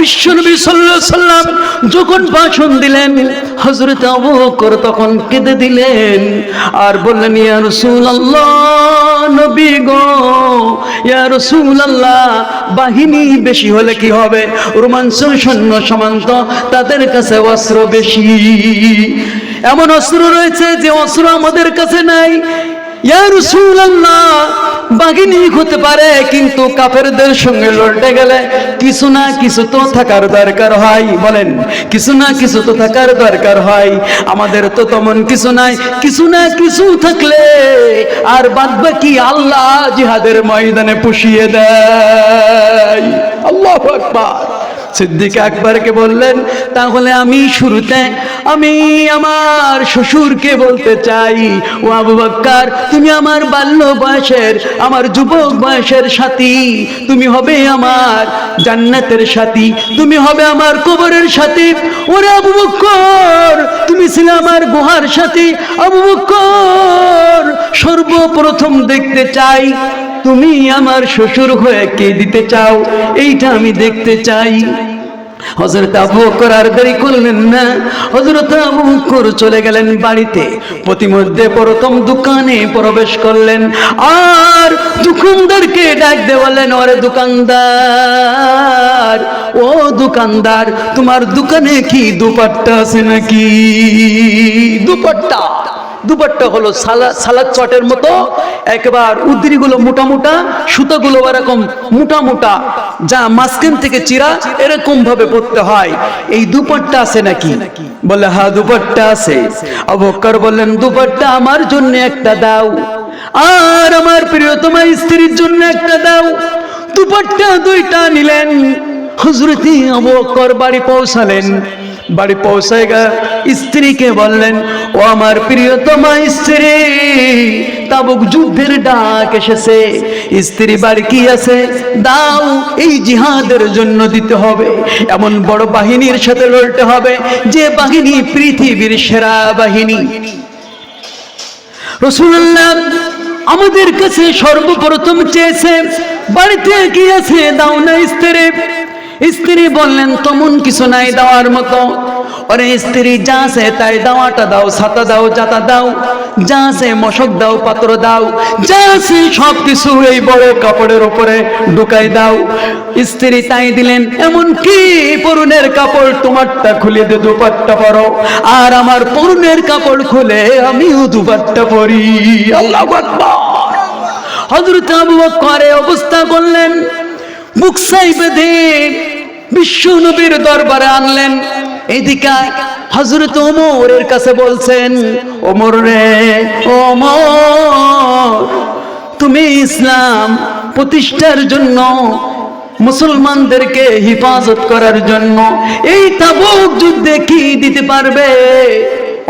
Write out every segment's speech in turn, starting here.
বিশ্বনবী সাল্লাল্লাহু আলাইহি সাল্লাম যখন ভাষণ দিলেন, হযরত আবু বকর তখন কেঁদে দিলেন আর বললেন, ইয়া রাসূলুল্লাহ, নবী গো, ইয়া রাসূলুল্লাহ, বাহিনী বেশি হলে কি হবে? রোমাঞ্চ সৈন্য সমান্ত, তাদের কাছে অস্ত্র বেশি। এমন অস্ত্র রয়েছে যে অস্ত্র আমাদের কাছে নাই। ইয়া রাসূলুল্লাহ, বাহিনী হতে পারে, কিন্তু কাফেরদের সঙ্গে লড়তে গেলে কিছু না কিছু তো থাকার দরকার হয়। বলেন, কিছু না কিছু তো থাকার দরকার হয়। আমাদের তো তেমন কিছু নাই। কিছু না কিছু থাকলে আর বাদ বাকি আল্লাহ জিহাদের ময়দানে পুষিয়ে দেয়। আল্লাহু আকবার। সিদ্দিক আকবরকে বললেন, তাহলে আমি শুরুতে আমি আমার শ্বশুরকে বলতে চাই, ও আবু বকর, তুমি আমার বাল্য বয়সের, আমার যুবক বয়সের সাথী, তুমি হবে আমার জান্নাতের সাথী, তুমি হবে আমার কবরের সাথী। ওরে আবু বকর, তুমি ছিলে আমার গুহার সাথী। আবু বকর, সর্বপ্রথম দেখতে চাই তুমি আমার শ্বশুর হয়ে কে দিতে চাও, এইটা আমি দেখতে চাই। হযরত আবু বকর আর দেরি করলেন না। হযরত আবু বকর চলে গেলেন বাড়িতে। প্রতিমধ্যে প্রথম দোকানে প্রবেশ করলেন আর দোকানদারকে ডাক দিয়ে বললেন, ওরে দোকানদার, ও দোকানদার, তোমার দোকানে কি দুপাট্টা আছে নাকি? দুপাট্টা, দুপাট্টা হলো সালাদ চটের মতো, একবার উদ্রিগুলো মোটা মোটা, সুতাগুলো এরকম মোটা মোটা, যা মাঝখান থেকে চিরা, এরকম ভাবে পড়তে হয়। এই দুপাট্টা আছে নাকি? বলে, হ্যাঁ দুপাট্টা আছে। আবু বকর বললেন, দুপাট্টা আমার জন্য একটা দাও, আর আমার প্রিয়তমা স্ত্রীর জন্য একটা দাও। দুপাট্টা দুইটা নিলেন। হযরত আবু বকর বাড়ি পৌঁছালেন। বাড়ি পৌঁছায় স্ত্রীকে বললেন, ও আমার প্রিয়তমা স্ত্রী, তাবুক যুদ্ধের ডাক এসেছে, স্ত্রী বাড়ি কি আছে দাও, এই জিহাদের জন্য দিতে হবে। এমন বড় বাহিনীর সাথে লড়তে হবে যে বাহিনী পৃথিবীর সেরা বাহিনী। রাসূলুল্লাহ আমাদের কাছে সর্বপ্রথম চেয়েছে, বাড়িতে কি আছে দাও না স্ত্রী। স্ত্রী বললেন, তেমন কিছু নাই দেওয়ার মতো। ওরে স্ত্রী, যা আছে তাই দাওয়াটা দাও, ছাতা দাও, জাতা দাও, যা আছে মশক দাও, পাত্র দাও, যা আছে সব কিছু এই বড় কাপড়ের উপরে ঢুকাই দাও। স্ত্রী তাই দিলেন। এমন কি পরনের কাপড় তোমারটা খুলে দে, দুপাট্টা পরো, আর আমার পরনের কাপড় খুলে আমিও দুপাট্টা পরি। আল্লাহু আকবার। হযরত আবু বকর অবস্থা করলেন, বুকসাই বেঁধে বিশ্ব নবীর দরবারে আনলেন। এদিকে হযরত ওমরের কাছে বলছেন, ওমর রে, ওমর, তুমি ইসলাম প্রতিষ্ঠার জন্য, মুসলমানদেরকে হেফাজত করার জন্য এই তাবুক যুদ্ধে কি দিতে পারবে?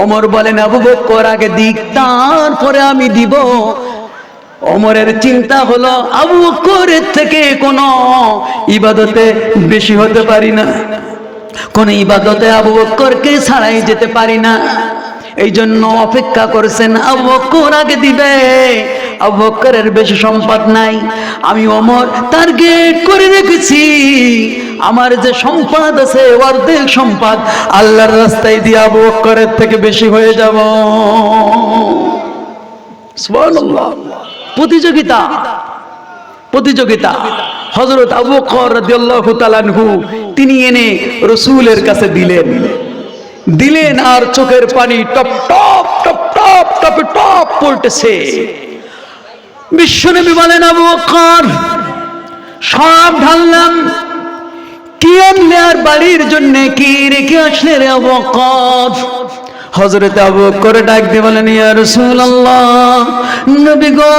ওমর বলেন, আবু বকর আগে দিক, তারপরে আমি দিব। ওমরের চিন্তা হলো, আবু বকরের থেকে কোনো ইবাদতে বেশি হতে পারি না, কোন ইবাদতে আবু বকরকে ছাড়াই যেতে পারি না। এই জন্য অপেক্ষা করেছেন, আবু বকর আগে দিবে, আবু বকরের বেশি সম্পদ নাই, আমি ওমর টার্গেট করে রেখেছি, আমার যে সম্পদ আছে অর্ধেক সম্পদ আল্লাহর রাস্তায় দিয়ে আবু বকরের থেকে বেশি হয়ে যাব। সুবহানাল্লাহ। প্রতিযোগিতা, প্রতিযোগিতা। হযরত আবু বকর রাদিয়াল্লাহু তাআলা আনহু তিনি এনে রাসূলের কাছে দিলেন, দিলেন, আর চোখের পানি top top top top top top পড়তেছে। বিশ্বনবী বলেন, আবু বকর, সব ঢাললাম, কি আনলে আর বাড়ির জন্য কি রেখে আসলে রে আবু বকর? হযরত আবু বকর ডাক দিয়ে বলেন, ইয়া রাসূলুল্লাহ, নবী গো,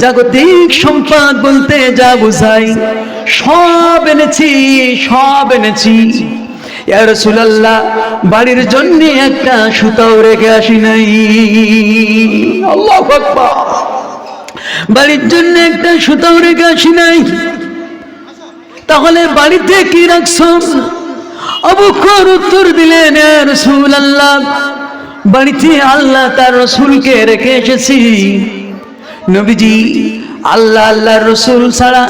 জাগতিক সম্পদ বলতে যা বুঝাই সব এনেছি, সব এনেছি। ইয়া রাসূলুল্লাহ, বাড়ির জন্য একটা সুতাও রেখে আসি নাই। আল্লাহু আকবার। বাড়ির জন্য একটা সুতাও রেখে আসি নাই, তাহলে বাড়িতে কি রাখছো? আবু বকর উত্তর দিলেন, ইয়া রাসূলুল্লাহ, বাড়িতে আল্লাহ তার রাসূলকে রেখে এসেছি। নবীজি আল্লাহ আল্লাহর রাসূল ছাড়া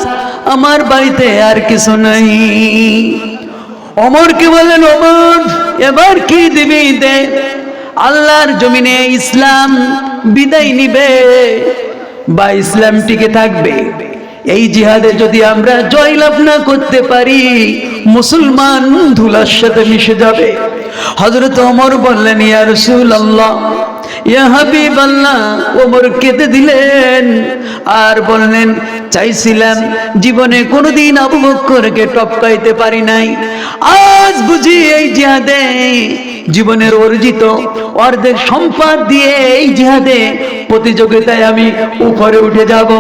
আমার বাড়িতে আর কিছু নাই। ওমরকে বললেন, ওমর এবার কি দিবি দে। আল্লাহর জমিনে ইসলাম বিদায় নিবে বা ইসলাম টিকে থাকবে, এই জিহাদে যদি আমরা জয়লাভ না করতে পারি মুসলমান ধুলার সাথে মিশে যাবে। হযরত ওমর বললেন, ইয়া রাসূলুল্লাহ, ইয়া হাবিবাল্লাহ। ওমর কেঁদে দিলেন আর বললেন, চাইছিলাম জীবনে কোনোদিন আবু বকরকে টপকাইতে পারি নাই, আজ বুঝি এই জিহাদে জীবনের অর্জিত অর্ধেক সম্পদ দিয়ে এই জিহাদে প্রতিযোগিতায় আমি উপরে উঠে যাব।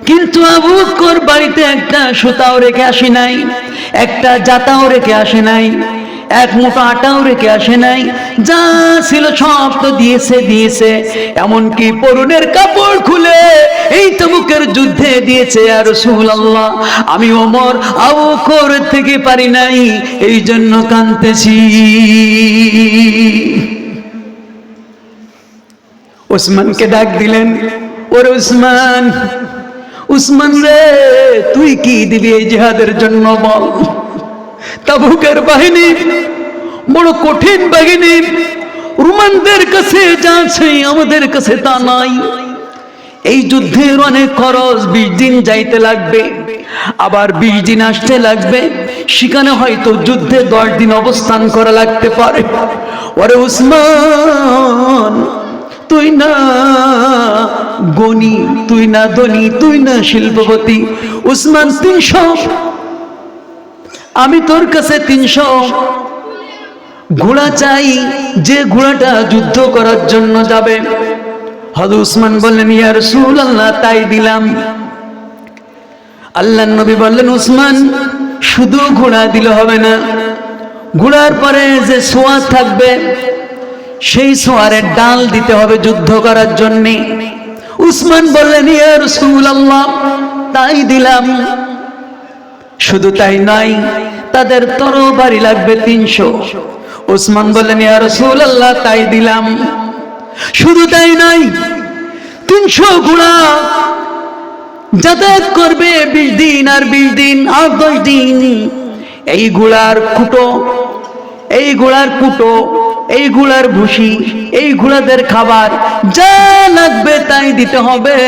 কিন্তু আবু বকর বাড়িতে একটা সুতাও রেখে আসে নাই, একটা জাতাও রেখে আসে নাই, এক মুঠো আটাও রেখে আসে নাই, যা ছিল সব তো দিয়েছে। এমনকি পরনের কাপড় খুলে এই তাবুকের যুদ্ধে দিয়েছে। আর রাসূলুল্লাহ, আমি ওমর আবু বকর থেকে পারি নাই, এই জন্য কাঁদতেছি। ওসমানকে ডাক দিলেন, ওরে ওসমান, উসমান রে, তুই কি দিবি এই জিহাদের জন্য বল। তাবুকের বাহিনী বড় কঠিন বাহিনী, রোমানদের কাছে যা আছে আমাদের কাছে তা নাই। এই যুদ্ধের অনেক খরচ, 20 দিন যাইতে লাগবে, আবার 20 দিন আসতে লাগবে, সেখানে হয়তো যুদ্ধে 10 দিন অবস্থান করা লাগতে পারে। ওরে উসমান, তুই না গনি, তুই না ধনী, তুই না শিল্পপতি। উসমান 300, আমি তোর কাছে 300 ঘোড়া চাই, যে ঘোড়াটা যুদ্ধ করার জন্য যাবে। হযরত উসমান বললেন, ইয়া রাসূলুল্লাহ, তাই দিলাম। আল্লাহর নবী বললেন, উসমান, শুধু ঘোড়া দিলে হবে না, ঘোড়ার পরে যে সোয়ার থাকবে সেই সোয়ারের ডাল দিতে হবে যুদ্ধ করার জন্য। উসমান বললেন, ইয়া রাসূলুল্লাহ, তাই দিলাম। শুধু তাই নয়, তাদের তরবারি লাগবে 300। উসমান বললেন, ইয়া রাসূলুল্লাহ, তাই দিলাম। শুধু তাই নয়, 300 ঘোড়া যাতায়াত করবে 20 দিন আর 20 দিন আর 10 দিন। এই ঘোড়ার কুটো, এই ঘোড়ার কুটো, এই ঘোড়ার ভুসি, এই ঘোড়াদের খাবার যা লাগবে তাই দিতে হবে।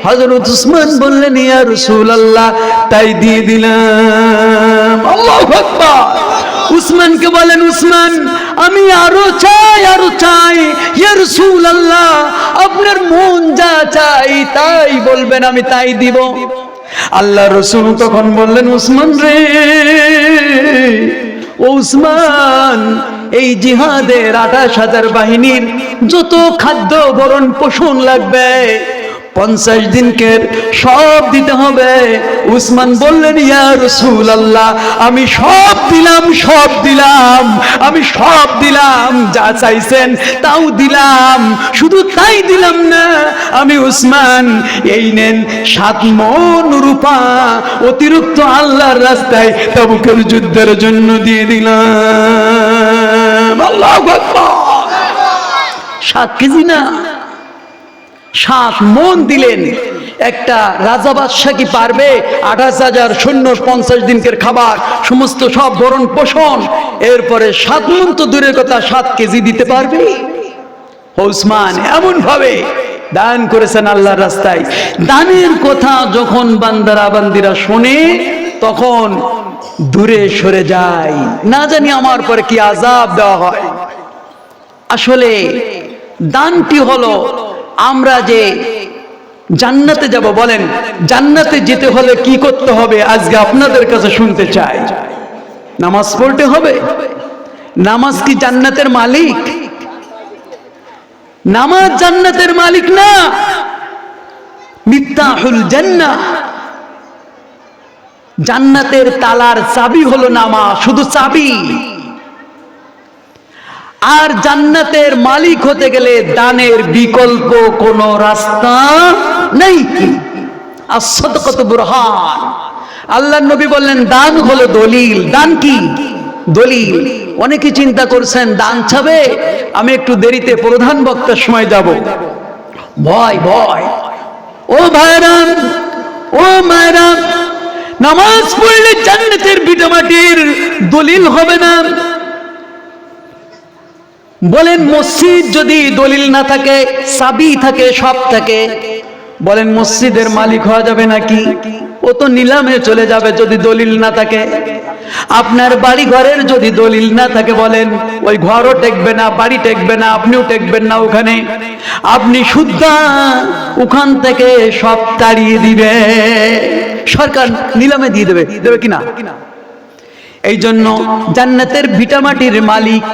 হযরত উসমান বললেন, ইয়া রাসূলুল্লাহ, তাই দিয়ে দিলাম। আল্লাহু আকবার। উসমানকে বলেন, উসমান, আমি আরো চাই, আরো চাই। ইয়া রাসূলুল্লাহ, আপনার মন যা চাই তাই বলবেন, আমি তাই দিব। আল্লাহ রাসূল তখন বললেন, উসমান রে, ও উসমান, এই জিহাদের 28,000 বাহিনীর যত খাদ্য ভরণ পোষণ লাগবে 50 দিনকের সব দিতে হবে। উসমান বললেন, ইয়া রাসূলুল্লাহ, আমি সব দিলাম, সব দিলাম, আমি সব দিলাম, যা চাইছেন তাও দিলাম। শুধু তাই দিলাম না, আমি উসমান এই নেন 7 মণ রূপা অতিরিক্ত আল্লাহর রাস্তায় তাবুকের যুদ্ধের জন্য দিয়ে দিলাম। আল্লাহু আকবার। 7 কেজি না, 7 মণ দিলেন। একটা রাজা বাদশা কি পারবে 28,000 সৈন্য 50 দিনকের খাবার সমস্ত সব ভরণ পোষণ, এরপরে 7 মণ তো দূরের কথা 7 কেজি দিতে পারবে? ওসমান এমন ভাবে দান করেছেন আল্লাহর রাস্তায়। দানের কথা যখন বান্দারা বান্দিরা শোনে তখন দূরে সরে যায়, না জানি আমার পরে কি আযাব দেওয়া হয়। আসলে দানটি হলো, আমরা যে জান্নাতে যাব, বলেন জান্নাতে যেতে হলে কি করতে হবে? আজকে আপনাদের কাছে শুনতে চাই। নামাজ পড়তে হবে। নামাজ কি জান্নাতের মালিক? নামাজ জান্নাতের মালিক না। মিফতাহুল জান্নাহ, জান্নাতের তালার চাবি হলো নামাজ, শুধু চাবি। আর জান্নাতের মালিক হতে গেলে দানের বিকল্প কোনো রাস্তা নেই। as-সাদকাতু বুরহান। আল্লাহর নবী বললেন, দান হলো দলিল। দান কি? দলিল। অনেকে চিন্তা করছেন দান চাবে, আমি একটু দেরিতে প্রধান বক্তার সময় যাব। ভয় ভয়। ও ভাইরা, ও মায়েরা, নামাজ পড়লে জান্নাতের ভিটামাটির দলিল হবে না? বলেন মসজিদ যদি দলিল না থাকে, চাবি থাকে, সব থাকে, বলেন মসজিদের মালিক হওয়া যাবে নাকি? ও তো নিলামে চলে যাবে যদি দলিল না থাকে। আপনার বাড়ি ঘরের যদি দলিল না থাকে, বলেন ওই ঘরও টেকবে না, বাড়ি টেকবে না, আপনিও টেকবেন না ওখানে। আপনি শুদ্ধা ওখান থেকে সব তাড়িয়ে দিবে, সরকার নিলামে দিয়ে দেবে, দেবে কিনা? এই জন্য জান্নাতের ভিটামাটির মালিক,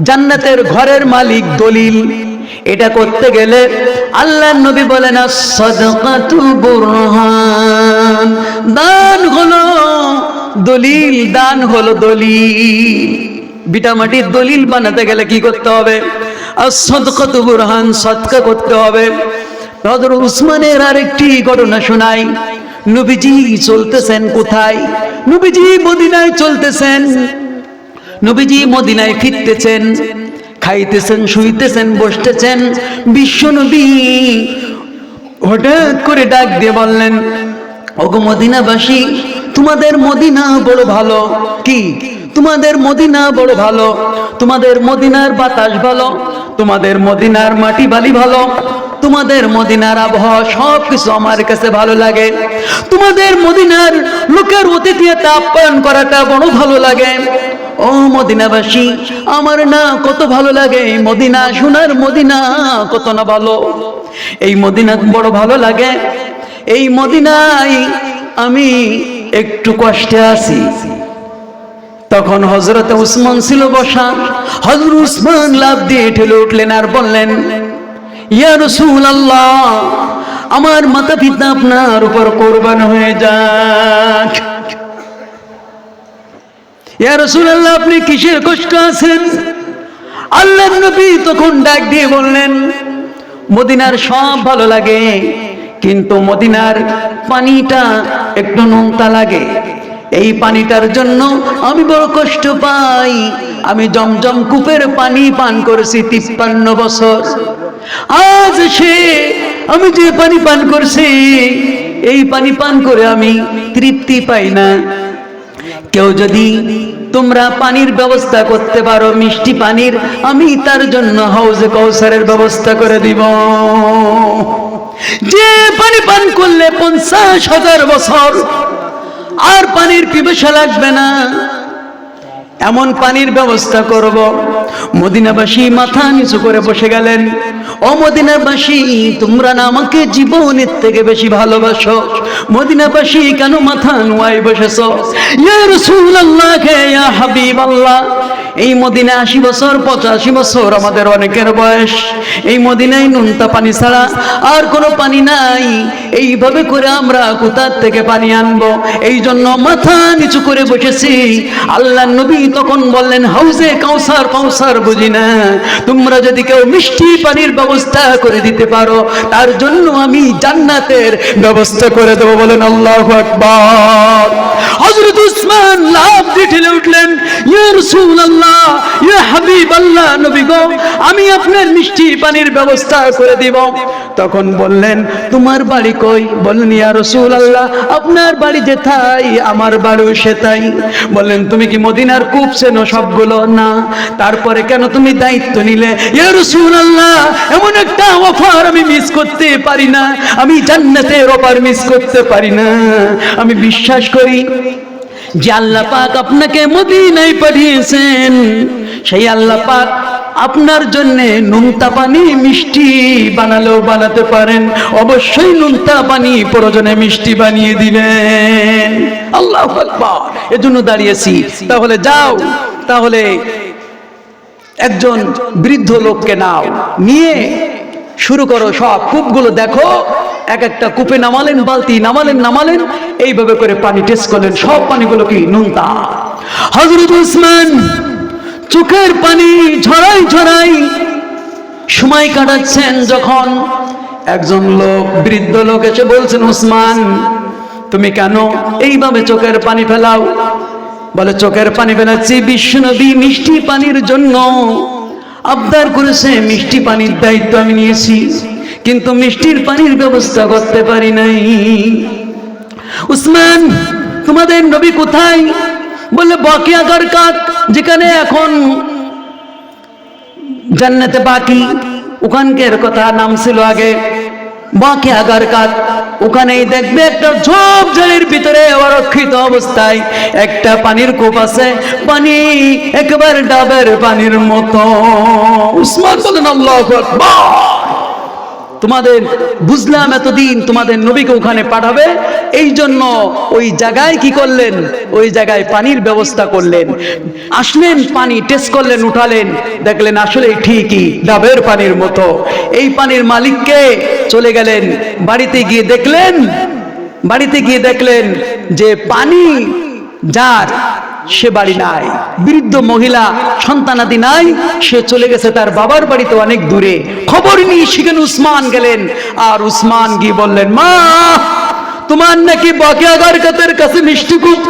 জান্নাতের ঘরের মালিক দলিল। এটা করতে গেলে আল্লাহর নবী বলেন সাদাকাতু বুরহান, দান হলো দলিল, দান হলো দলিল। ভিটামাটির দলিল বানাতে গেলে কি করতে হবে? সাদাকাতু বুরহান, সদকা করতে হবে। হযরত উসমানের আরেকটি ঘটনা শোনাই। নবীজি চলতেছেন কোথায়? নবীজি মদিনায় চলতেছেন। নবীজি মদিনায় ফিরতেছেন, খাইতেছেন, শুইতেছেন, বসতেছেন। বিশ্ব নবী হঠাৎ করে ডাক দিয়ে বললেন, ওগো মদিনাবাসী, তোমাদের মদিনা বড় ভালো। কি? তোমাদের মদিনা বড় ভালো, তোমাদের মদিনার বাতাস ভালো, তোমাদের মদিনার মাটি বালি ভালো, তোমাদের মদিনার আবহাওয়া সবকিছু আমার কাছে ভালো লাগে। তোমাদের মদিনার লোকের অতিথিয়তা আপ্যায়ন করাটা বড় ভালো লাগে। ও মদিনাবাসী, আমার না কত ভালো লাগে। মদিনা, সোনার মদিনা কত না ভালো। এই মদিনা বড় ভালো লাগে। এই মদিনায় আমি একটু কষ্টে আছি। তখন হযরত উসমান ছিল বসা। হযরত উসমান লাফ দিয়ে ঠেলে উঠলেন আর বললেন, ইয়া রাসূলুল্লাহ, আমার মাতা পিতা আপনার উপর কোরবান হয়ে যাক। ইয়া রাসূলুল্লাহ, আপনি কিসের কষ্ট আছেন? আল্লাহর নবী তখন ডাক দিয়ে বললেন, মদিনার সব ভালো লাগে, কিন্তু মদিনার পানিটা একটু নোনতা লাগে। এই পানিটার জন্য আমি বড় কষ্ট পাই। আমি জমজম কূপের পানি পান করেছি 53 বছর। আজ আমি যে পানি পান করছি, এই পানি পান করে আমি তৃপ্তি পাই না। কেউ যদি তোমরা পানির ব্যবস্থা করতে পারো, মিষ্টি পানির, আমি তার জন্য হাউজে কাউসারের ব্যবস্থা করে দিব। যে পানি পান করলে 50,000 বছর আর পানির পিপাসা লাগবে না, এমন পানির ব্যবস্থা করব। মদিনাবাসী মাথা নিচু করে বসে গেলেন। ও মদিনাবাসী, তোমরা না আমাকে জীবনের থেকে বেশি ভালোবাসো? মদিনাবাসী কেন মাথা নুয়াই বসেছো? ইয়া রাসূলুল্লাহ, ইয়া হাবিবাল্লাহ, এই মদিনায় 80 বছর 85 বছর আমাদের অনেকের বয়স। এই মদিনায় নুনতা পানি ছাড়া আর কোনো পানি নাই। এইভাবে করে আমরা কোথা থেকে পানি আনবো? এই জন্য মাথা নিচু করে বসেছি। আল্লাহর নবী তখন বললেন, হাউজে কাউসার, কাউসার বুঝি না, তোমরা যদি কেউ মিষ্টি পানির ব্যবস্থা করে দিতে পারো, তার জন্য আমি জান্নাতের ব্যবস্থা করে দেবো। বলেন আল্লাহু আকবার। হযরত উসমান লাফ দিয়ে ঠেলে উঠলেন, ইয়া রাসূলুল্লাহ, ইয়া হাবিবাল্লাহ, নবী গো, আমি আপনার মিষ্টি পানির ব্যবস্থা করে দিব। তখন বললেন, তোমার বাড়ি কই? বললেন, ইয়া রাসূলুল্লাহ, আপনার বাড়ি যেথায় আমার বাড়িও সেটাই। বললেন, তুমি কি মদিনার কূপ চেনো সবগুলো? না। তারপরে কেন তুমি দায়িত্ব নিলে? ইয়া রাসূলুল্লাহ, এমন একটা অফার আমি মিস করতে পারি না, আমি জান্নাতের অফার মিস করতে পারি না। আমি বিশ্বাস করি যে আল্লাহ পাক আপনাকে মদিনায় পাঠিয়েছেন, সেই আল্লাহ পাক আপনার জন্য নুনতা পানি মিষ্টি বানালেও বানাতে পারেন। অবশ্যই নুনতা পানি প্রয়োজনে মিষ্টি বানিয়ে দিবেন। আল্লাহু আকবার। এজন্য দাঁড়িয়েছি। তাহলে যাও, তাহলে একজন বৃদ্ধ লোককে নাও, নিয়ে শুরু করো, সব কূপগুলো দেখো। এক একটা কূপে নামালেন, বালতি নামালেন, এইভাবে করে পানি টেস্ট করলেন, সব পানিগুলো কি নুনতা। হযরত উসমান চোখের পানি ঝরাই সময় কাটাচ্ছেন। যখন একজন লোক, বৃদ্ধ লোক এসে বলছেন, উসমান, তুমি কেন এইভাবে চোখের পানি ফেলাও? বলে, চোখের পানি ফেলাচ্ছি, বিশ্বনবী মিষ্টি পানির জন্য আবদার করেছে, মিষ্টি পানির দায়িত্ব আমি নিয়েছি, কিন্তু মিষ্টির পানির ব্যবস্থা করতে পারি নাই। উসমান তোমাদের নবী কোথায়? বলে বাকিয়া গারকাত, যেখানে এখন জান্নাতে বাকি, ওখানকার কথা নাম ছিল আগে বাকিয়া গারকাত। ওখানেই দেখবে একটা ঝোপঝাড়ের ভিতরে অরক্ষিত অবস্থায় একটা পানির কূপ আছে, পানি একেবারে ডাবের পানির মতো। উসমান বলেন আল্লাহু আকবার। তোমাদের বুঝলাম এতদিন তোমাদের নবীকে ওখানে পাঠাবে, এই জন্য ওই জায়গায় কি করলেন, ওই জায়গায় পানির ব্যবস্থা করলেন। আসলেন, পানি টেস্ট করলেন, উঠালেন, দেখলেন আসলে ঠিকই ডাবের পানির মতো। এই পানির মালিককে চলে গেলেন, বাড়িতে গিয়ে দেখলেন যে পানি যার সে বাড়ি নাই, বৃদ্ধ মহিলা, সন্তানাদি নাই, সে চলে গেছে তার বাবার বাড়িতে অনেক দূরে। খবর নিয়ে সেখানে উসমান গেলেন, আর উসমান গিয়ে বললেন, মা তোমার নাকি বাকিয়া গারকাতের কাছে মিষ্টি কূপ?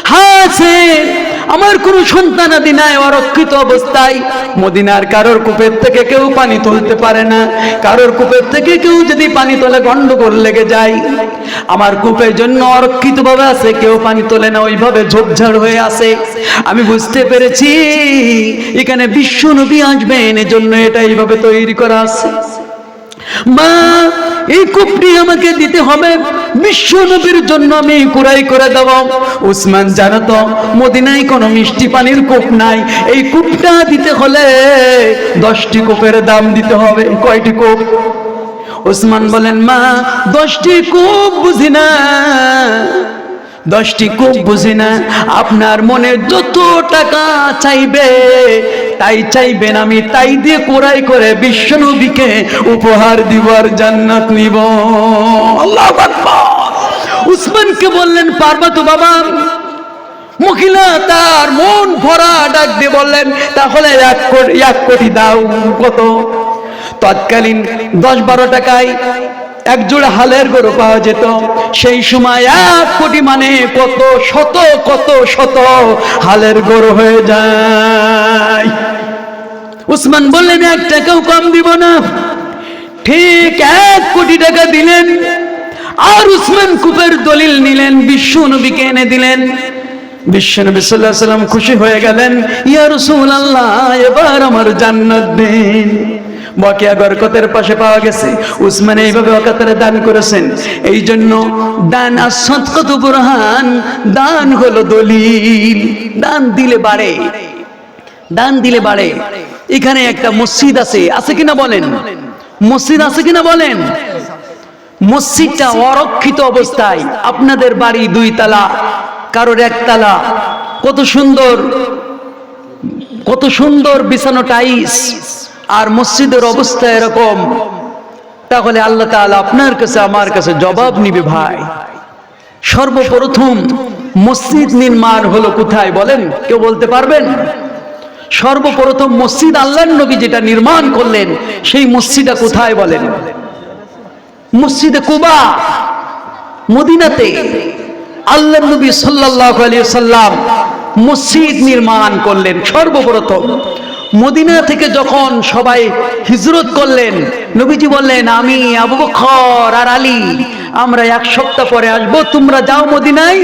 হ্যাঁ আছে, আমার কোনো সন্তানাদি নাই, অরক্ষিত অবস্থায়। মদিনার কারোর কূপের থেকে কেউ পানি তুলতে পারে না, কারোর কূপের থেকে কেউ যদি পানি তোলে গন্ডগোল লেগে যায়। আমার কূপের জন্য অরক্ষিত ভাবে আছে, কেউ পানি তোলে না, ওইভাবে ঝোপঝাড় হয়ে আছে। আমি বুঝতে পেরেছি এখানে বিশ্ব নবী আসবেন, এজন্য এটা এইভাবে তৈরি করা আছে। মা এই কূপটি আমাকে দিতে হবে, বিশ্ব নবীর জন্য আমি কুরাই করে দেব। উসমান জানো তো মদিনায় কোনো মিষ্টি পানির কূপ নাই, এই কূপটা দিতে হলে 10টি কূপের দাম দিতে হবে। কয়টি কূপ? উসমান বলেন, মা 10টি কূপ বুঝি না, 10টি কূপ বুঝি না, আপনার মনে যত টাকা চাইবে তাই চাইবেন, আমি তাই দিয়ে কোরাই করে বিশ্ব নবীকে উপহার দিব আর জান্নাত নিব। আল্লাহু আকবার। উসমানকে বললেন, পারবা তো বাবা? মহিলা তার মন ভরা ডাক দিয়ে বললেন, তাহলে 1 কোটি দাও। কত? তৎকালীন 10-12 টাকায় এক জোড়া হালের গরু পাওয়া যেত। সেই সময় 1 কোটি মানে কত শত হালের গরু হয়ে যায়। উসমান বললেন, 1 টাকাও কম দিব না। ঠিক 1 কোটি টাকা দিলেন, আর উসমান কূপের দলিল নিলেন, বিশ্ব নবীকে এনে দিলেন। বিশ্বনবী সাল্লাল্লাহু আলাইহি ওয়াসাল্লাম খুশি হয়ে গেলেন, ইয়া রাসূলুল্লাহ এবার আমার জান্নাত দিন। বাকিয়া বরকতের পাশে পাওয়া গেছে উসমান এইভাবে অকাতরে দান করেছেন। এই জন্য দান as-সাদকাতু বুরহান, দান হলো দলিল। দান দিলে বাড়ে, দান দিলে বাড়ে। এখানে একটা মসজিদ আছে কিনা বলেন? মসজিদ আছে কিনা বলেন? মসজিদটা অরক্ষিত অবস্থায়, আপনাদের বাড়ি 2 তালা, কারোর 1 তালা, কত সুন্দর বিছানো টাইলস, আর মসজিদের অবস্থা এরকম, তাহলে আল্লাহ তাআলা আপনার কাছে আমার কাছে জবাব নিবে ভাই। সর্বপ্রথম মসজিদ নির্মাণ হলো কোথায় বলেন? কেউ বলতে পারবেন? সর্বপ্রথম মসজিদ আল্লাহর নবী যেটা নির্মাণ করলেন, সেই মসজিদটা কোথায় বলেন? মসজিদে কুবা, মদিনাতে আল্লাহর নবী সাল্লাল্লাহু আলাইহি ওয়াসাল্লাম মসজিদ নির্মাণ করলেন সর্বপ্রথম। মদিনা থেকে যখন সবাই হিজরত করলেন, নবীজি বললেন, আমি আবু বকর আর আলী আমরা 1 সপ্তাহ পরে আসবো, তোমরা যাও মদিনায়,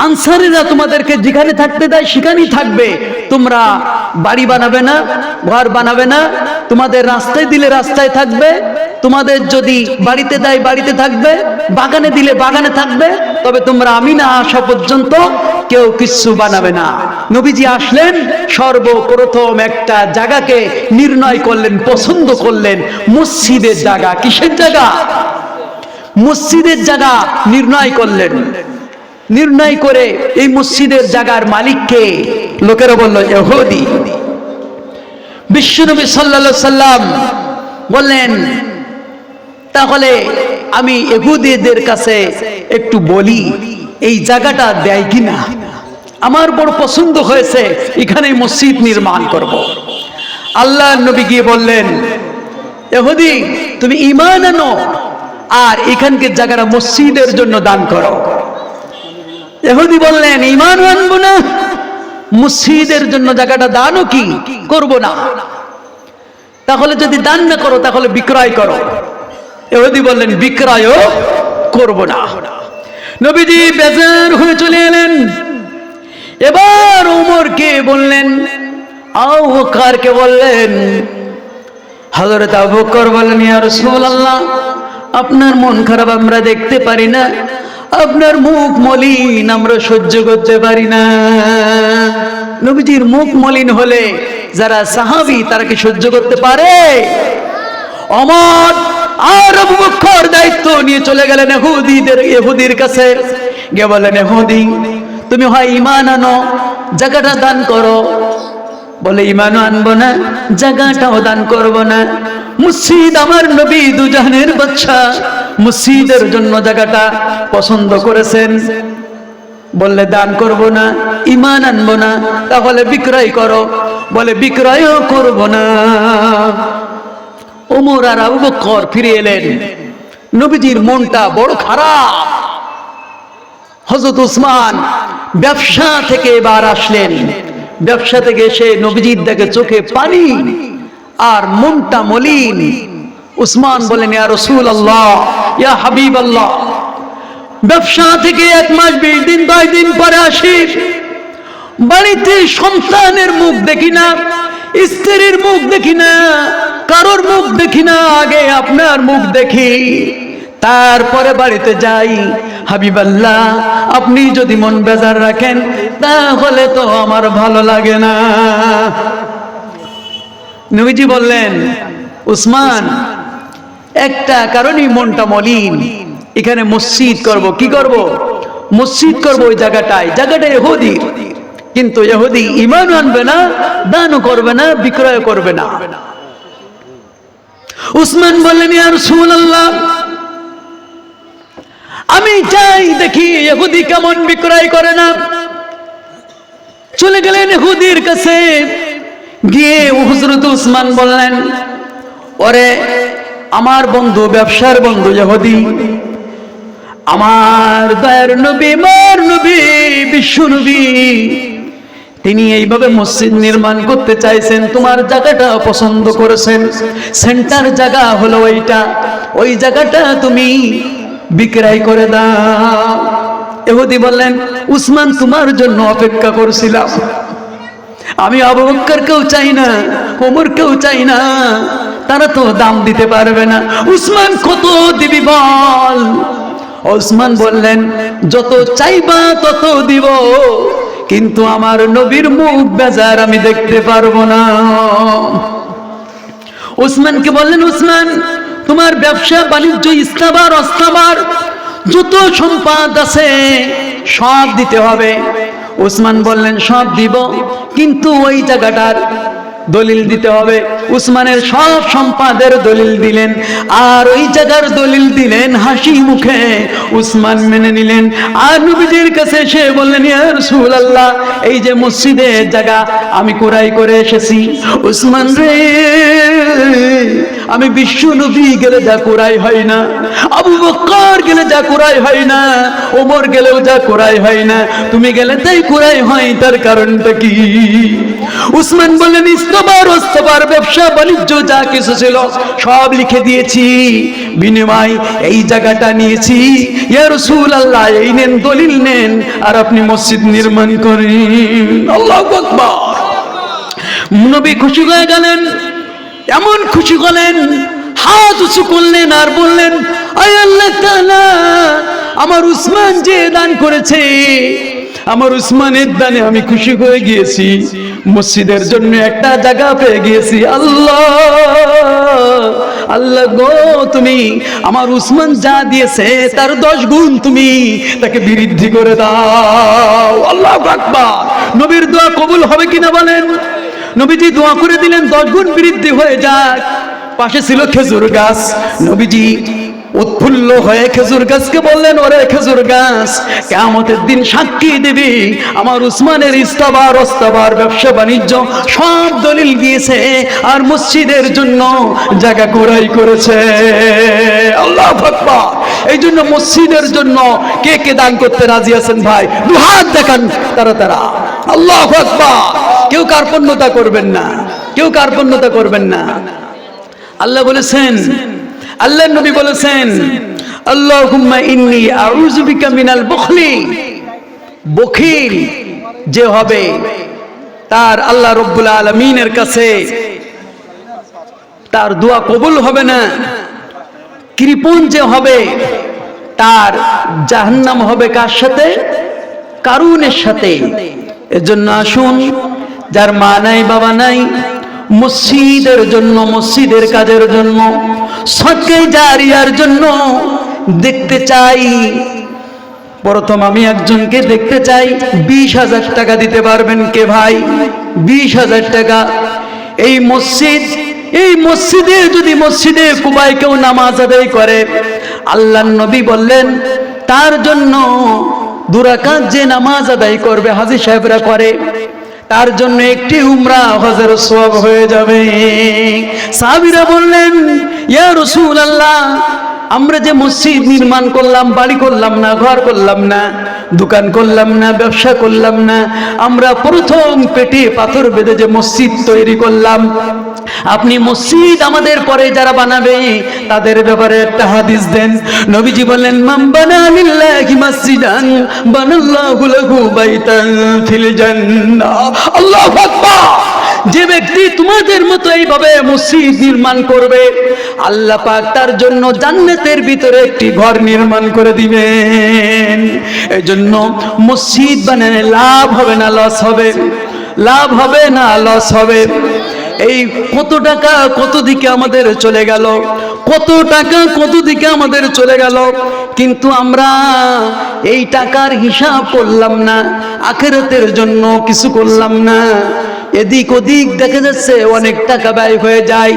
আনসারীরা তোমাদেরকে যেখানে থাকতে দেয় সেখানেই থাকবে, তোমরা বাড়ি বানাবে না, ঘর বানাবে না, তোমাদের রাস্তায় দিলে রাস্তায় থাকবে, তোমাদের যদি বাড়িতে দেয় বাড়িতে থাকবে, বাগানে দিলে বাগানে থাকবে, তবে তোমরা আমি না আসা পর্যন্ত কেউ কিছু বানাবে না। নবীজি আসলেন, সর্বপ্রথম একটা জায়গাকে নির্ণয় করলেন, পছন্দ করলেন, মসজিদের জায়গা। কিসের জায়গা? মসজিদের জায়গা নির্ণয় করলেন। নির্ণয় করে এই মসজিদের জায়গার মালিককে লোকেরা বলল ইহুদি। বিশ্বনবী সাল্লাল্লাহু আলাইহি সাল্লাম বললেন, তাহলে আমি ইহুদিদের কাছে একটু বলি এই জায়গাটা দেয় কিনা, আমার বড় পছন্দ হয়েছে, এখানে মসজিদ নির্মাণ করব। আল্লাহর নবী গিয়ে বললেন, ইহুদি তুমি ঈমান আনো আর এখানকার জায়গাটা মসজিদের জন্য দান করো। ইহুদি বললেন, ঈমান আনবো না, মসজিদের জন্য জায়গাটা দানও কি করব না। তাহলে যদি দান না করো তাহলে বিক্রয় করো। ইহুদি বললেন, বিক্রয়ও করব না। নবীজি বেজার হয়ে চলে এলেন। এবার ওমরকে বললেন, আবু বকরকে বললেন। হযরত আবু বকর বললেন, ইয়া রাসূলুল্লাহ, আপনার মন খারাপ আমরা দেখতে পারি না, আপনার মুখ মলিন আমরা সহ্য করতে পারি না। নবীজির মুখ মলিন হলে যারা সাহাবী তারা কি সহ্য করতে পারে? ওমর আর আবু বকর দায়িত্ব নিয়ে চলে গেলেন ইহুদির কাছে। গিয়ে বললেন, ইহুদি, তুমি হয় ঈমান আনো, জায়গাটা দান করো। বলে, ঈমানও আনবো না, জায়গাটাও দান করব না। মসজিদ আমার নবী দুজাহানের বাদশা, মসজিদের জন্য জায়গাটা পছন্দ করেছেন। বললে দান করব না, ঈমান আনবো না, তাহলে বিক্রয় করো। বলে বিক্রয়ও করব না। ওমর আর আবু বকর ফিরে এলেন। নবীজির মনটা বড় খারাপ। হযরত উসমান ব্যবসা থেকে এবার আসলেন। ব্যবসা থেকে এসে নবীজির দেখে চোখে পানি আর মনটা মলিন। উসমান বলেন, ইয়া রাসূলুল্লাহ, ইয়া হাবিবাল্লাহ, ব্যবসা থেকে 1 মাস 20 দিন 10 দিন পরে আসি, বাড়িতে সন্তানের মুখ দেখি না, স্ত্রীর মুখ দেখি না, কারোর মুখ দেখি না, আগে আপনার মুখ দেখি, তারপরে বাড়িতে যাই। হাবিবাল্লাহ, আপনি যদি মন বেজার রাখেন তাহলে তো আমার ভালো লাগে না। নবীজি বললেন, উসমান, একটা কারণেই মনটা মলিন। এখানে মসজিদ করব। কি করব? মসজিদ করব ওই জায়গাটায়। জায়গাটা ইহুদির, কিন্তু ইহুদি ঈমান আনবে না, দানও করবে না, বিক্রয় করবে না। উসমান বললেন, ইয়া রাসূলুল্লাহ, আমি যাই দেখি ইহুদি কেমন বিক্রয় করে না। চলে গেলেন ইহুদির কাছে। গিয়ে হযরত উসমান বললেন, ওরে আমার বন্ধু, ব্যবসার বন্ধু ইহুদি, আমার দয়ার নবী, আমার নবী, বিশ্ব নবী, তিনি এইভাবে মসজিদ নির্মাণ করতে চাইছেন, তোমার জায়গাটা পছন্দ করেছেন, সেন্টার জায়গা হলো ওইটা, ওই জায়গাটা তুমি বিক্রয় করে দাও। ইহুদি বললেন, উসমান, তোমার জন্য অপেক্ষা করছিলাম। আমি আবু বকরকেও চাই না, ওমরকেও চাই না, তারা তো দাম দিতে পারবে না। উসমান, কত দিবি বল? উসমান বললেন, যত চাইবা তত দিব, কিন্তু আমার নবীর মুখ বেজার আমি দেখতে পারবো না। উসমানকে বললেন, উসমান, তোমার ব্যবসা বাণিজ্য ইস্তাবার অস্তাবার যত সম্পদ আছে সব দিতে হবে। উসমান বললেন, সব দিব, কিন্তু ওই জায়গাটার দলিল দিতে হবে। উসমানের সব সম্পদের দলিল দিলেন, আর ওই জায়গার দলিল দিলেন হাসি মুখে। উসমান মেনে নিলেন। আর নবীজির কাছে এসে বললেন, ইয়া রাসূলুল্লাহ, এই যে মসজিদের জায়গা আমি ক্রয় করে এসেছি। উসমান রে, আমি বিশ্ব নবী গেলে যা ক্রয় হয় না, আবু বকর গেলে যা ক্রয় হয় না, ওমর গেলেও যা ক্রয় হয় না, তুমি গেলে তাই ক্রয় হয়, তার কারণটা কি? উসমান বললেন, ইস্তাবার ওস্তাবার ব্যবসা বাণিজ্য যা কিছু ছিল সব লিখে দিয়েছি, বিনিময় এই জায়গাটা নিয়েছি। ইয়া রাসূলুল্লাহ, এই নেন, দলিল নেন, আর আপনি মসজিদ নির্মাণ করেন। আল্লাহু আকবার। নবী খুশি হয়ে গেলেন, এমন খুশি হলেন, হাত উঁচু করলেন আর বললেন, আয় আল্লাহ তাআলা, আমার উসমান যে দান করেছে, আমার উসমানের দানে আমি খুশি হয়ে গিয়েছি, মসজিদের জন্য একটা জায়গা পেয়ে গিয়েছি। আল্লাহ, আল্লাহ গো, তুমি আমার উসমান যা দিয়েছে তার 10 গুণ তুমি তাকে বৃদ্ধি করে দাও। আল্লাহু আকবার। নবীর দোয়া কবুল হবে কিনা বলেন? নবীজি দোয়া করে দিলেন 10 গুণ বৃদ্ধি হয়ে যাক। পাশে ছিল খেজুর গাছ। নবীজি উৎফুল্ল হয়ে খেজুর গাছকে বললেন, ওরে খেজুর গাছ, কিয়ামতের দিন সাক্ষী দিবি আমার উসমানের ইস্তাবার ওস্তাবার ব্যবসা বাণিজ্য সব দলিল দিয়েছে, আর মসজিদের জন্য জায়গা ক্রয় করেছে। আল্লাহু আকবার। এই জন্য মসজিদের জন্য কে কে দান করতে রাজি আছেন ভাই? দুহাত দেখান তারা। আল্লাহু আকবার। কেউ কার্পণ্যতা করবেন না, কেউ কার্পণ্যতা করবেন না। আল্লাহ বলেছেন, আল্লাহর নবী বলেছেন, আল্লাহুম্মা ইন্নী আউযু বিকা মিনাল বুখলি। বখিল যে হবে তার আল্লাহ রাব্বুল আলামিনের কাছে তার দোয়া কবুল হবে না। কৃপণ যে হবে তার জাহান্নাম হবে কার সাথে? কারুনের সাথে। এজন্য আসুন, যার মা নাই বাবা নাই, মসজিদের জন্য, মসজিদের কাজের জন্য, সদকা জারিয়ার জন্য দেখতে চাই। প্রথম আমি একজনকে দেখতে চাই। 20,000 টাকা দিতে পারবেন কে ভাই? 20,000 টাকা। এই মসজিদে যদি মসজিদে কুবায় কেউ নামাজ আদায় করে, আল্লাহর নবী বললেন তার জন্য 2 রাকাত যে নামাজ আদায় করবে, হাজী সাহেবরা করে, তার জন্য একটি উমরা হজের সওয়াব হয়ে যাবে। সাহাবীরা বললেন, ইয়া রাসূলুল্লাহ, আমরা যে মসজিদ নির্মাণ করলাম, বাড়ি করলাম না, ঘর করলাম না, দোকান করলাম না, ব্যবসা করলাম না, আমরা প্রথম পেটে পাথর বেঁধে যে মসজিদ তৈরি করলাম, আপনি মসজিদ আমাদের পরে যারা বানাবে তাদের ব্যাপারে একটা হাদিস দেন। নবীজি বললেন, মান বানা লিল্লাহি মাসজিদান বানাল্লাহু লাহু বাইতান ফিল জান্নাহ। আল্লাহু আকবার। যে ব্যক্তি তোমাদের মতো এইভাবে মসজিদ নির্মাণ করবে, আল্লাহ পাক তার জন্য জান্নাতের ভিতরে একটি ঘর নির্মাণ করে দিবেন। এজন্য মসজিদ বানালে লাভ হবে না লস হবে? লাভ হবে না লস হবে? এই কত টাকা কত দিকে আমাদের চলে গেল, কত টাকা কত দিকে আমাদের চলে গেল, কিন্তু আমরা এই টাকার হিসাব করলাম না, আখিরাতের জন্য কিছু করলাম না। এদিক ওদিক দেখা যাচ্ছে অনেক টাকা ব্যয় হয়ে যায়।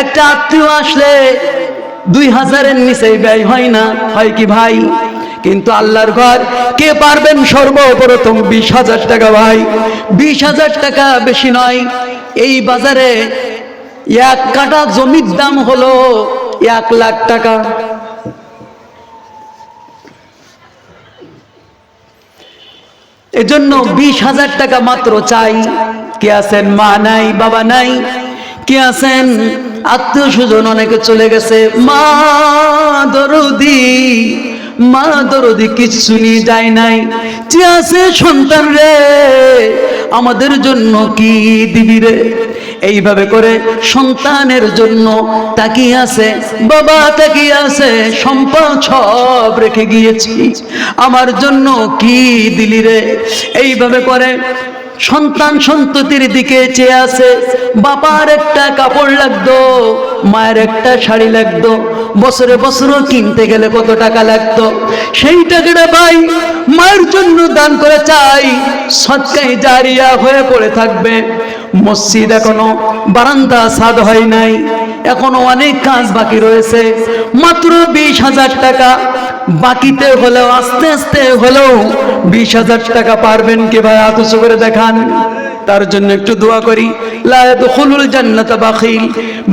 একটা আত্মীয় আসলে 2,000-এর নিচে ব্যয় হয় না, হয় কি ভাই? কিন্তু আল্লাহর ঘর কে পারবেন সর্বপ্রথম 20,000 টাকা ভাই? 20,000 টাকা বেশি নয়। এই বাজারে 1 কাঠা জমির দাম হলো 1 লাখ টাকা। এজন্য 20,000 টাকা মাত্র চাই। কে আছেন মা নাই বাবা নাই? কে আছেন আত্মীয় স্বজন অনেকে চলে গেছে? মা দরদি কিচ্ছু নিয়ে যায় নাই। যে আছে সন্তান রে, আমাদের জন্য কি দিবি রে? এইভাবে করে সন্তানের জন্য তাকিয়ে আছে, বাবা তাকিয়ে আছে, সম্পদ সব রেখে গিয়েছি, আমার জন্য কি দিলি রে? এইভাবে করে সন্তান সন্ততির দিকে চেয়ে আছে। বাবার একটা কাপড় লাগতো, মায়ের একটা শাড়ি লাগতো, বছরে বছরও কিনতে গেলে কত টাকা লাগতো, সেই টাকাটা ভাই মায়ের জন্য দান করে চাই, সদকায়ে জারিয়া হয়ে পড়ে থাকবে। মসজিদ এখনো বারান্দা ছাদ হয় নাই, এখনো অনেক কাজ বাকি রয়েছে। মাত্র 20,000 টাকা বাকিতে হলেও, আস্তে আস্তে হলেও 20,000 টাকা পারবেন কি ভাই? হাত উঁচু করে দেখান। তার জন্য একটু দোয়া করি। লা ইয়াদখুলুল জান্নাতা বাখিল।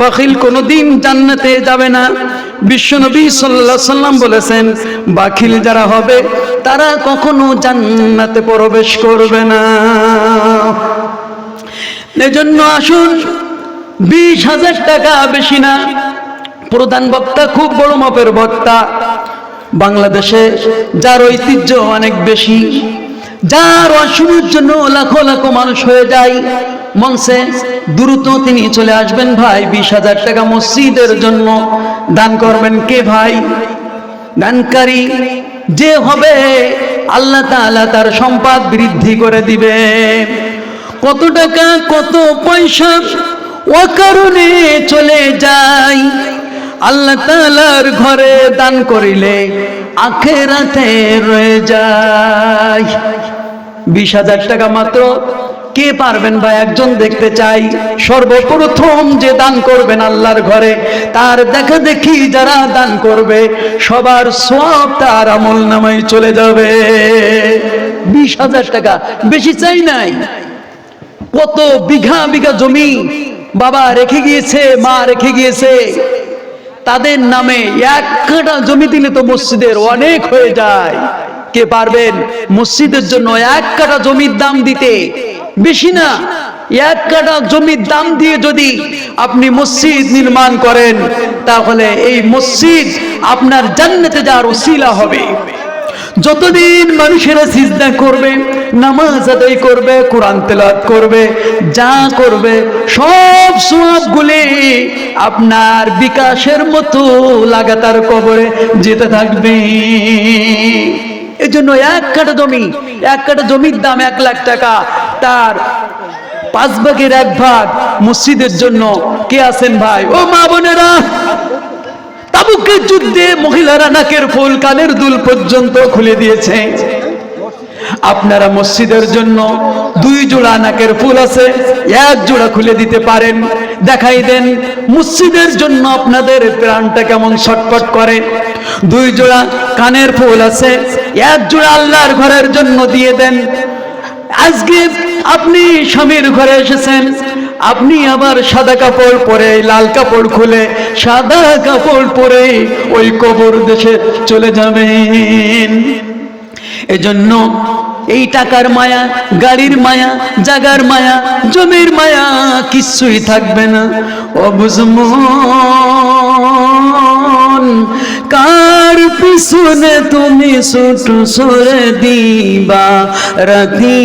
বাখিল কোনোদিন জান্নাতে যাবে না। বিশ্বনবী সাল্লাল্লাহু আলাইহি সাল্লাম বলেছেন, বাখিল যারা হবে তারা কখনো জান্নাতে প্রবেশ করবে না। এজন্য আসুন, 20,000 টাকা বেশি না। প্রধান বক্তা খুব বড় মাপের বক্তা, বাংলাদেশে যার ঐতিহ্য অনেক বেশি, যার অসুবিধার জন্য লাখো লাখো মানুষ হয়ে যায় মঞ্চে, দ্রুত তিনি চলে আসবেন। ভাই 20,000 টাকা মসজিদের জন্য দান করবেন কে ভাই? দানকারী যে হবে আল্লাহ তাআলা তার সম্পদ বৃদ্ধি করে দিবে। কত টাকা কত পয়সা অকারণে চলে যায়, আল্লাহ তাআলার ঘরে দান করিলে আখিরাতে রয়ে যায়। 20,000 টাকা মাত্র। কে পারবেন ভাই? একজন দেখতে চাই। সর্বপ্রথম যে দান করবেন আল্লাহর ঘরে, তার দেখা দেখি যারা দান করবে সবার সওয়াব তার আমলনামায় চলে যাবে। 20,000 টাকা বেশি চাই নাই। কত বিঘা বিঘা জমি বাবা রেখে গিয়েছে, মা রেখে গিয়েছে, তাদের নামে 1 কাঠা জমি দিলে তো মসজিদের অনেক হয়ে যায়। কে পারবেন মসজিদের জন্য 1 কাঠা জমির দাম দিতে? বেশি না, 1 কাঠা জমির দাম দিয়ে যদি আপনি মসজিদ নির্মাণ করেন, তাহলে এই মসজিদ আপনার জান্নাতে যাওয়ার ওসিলা হবে। যতদিন মানুষেরা সিজদা করবে, নামাজ আদায় করবে, কোরআন তেলাওয়াত করবে, যা করবে সব সওয়াবগুলি আপনার বিকাশের মতো লাগাতার কবরে যেতে থাকবে। এজন্য 1 কাঠা জমির দাম 1 লাখ টাকা, তার 5 ভাগের 1 ভাগ মসজিদের জন্য। কে আছেন ভাই? ও মা বোনেরা, তাবুকের যুদ্ধে মহিলারা নাকের ফুল কানের দুল পর্যন্ত খুলে দিয়েছে। আপনারা মসজিদের জন্য 2 জোড়া নাকের ফুল আছে, 1 জোড়া খুলে দিতে পারেন, দেখাই দেন মসজিদের জন্য আপনাদের প্রাণটা কেমন ছটফট করে। 2 জোড়া কানের ফুল আছে, 1 জোড়া আল্লাহর ঘরের জন্য দিয়ে দেন। আজকে আপনি স্বামীর ঘরে এসেছেন, আপনি আবার সাদা কাপড় পরে, লাল কাপড় খুলে সাদা কাপড় পরে ওই কবর দেশে চলে যাবেন। এজন্য এই টাকার মায়া, গাড়ির মায়া, জাগার মায়া, জমির মায়া কিছুই থাকবে না। অবুঝমন কার পিছনে তুমি ছোট সরে দিবা রাতি,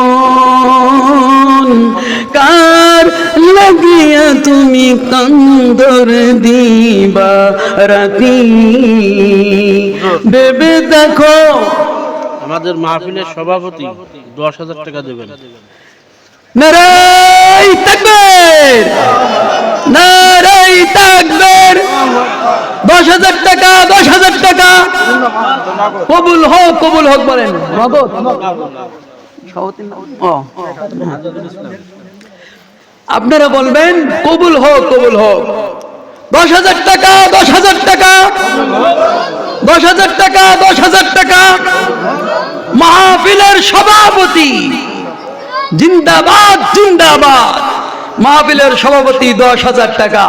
অবুঝমন কার লাগিয়া তুমি কান্দর দিবা রাতি। ভেবে দেখো। আমাদের মাহফিলের সভাপতি 10,000 টাকা দেবেন। নারাই তাকবীর, নারাই তাকবীর। 10,000 টাকা, 10,000 টাকা কবুল হোক, কবুল হোক বলেন। নগদ আপনারা বলবেন কবুল হোক, কবুল হোক। 10,000 টাকা, 10,000 টাকা, 10,000 টাকা, 10,000 টাকা। মাহফিলের সভাপতি জিন্দাবাদ, জিন্দাবাদ। মাহফিলের সভাপতি 10,000 টাকা।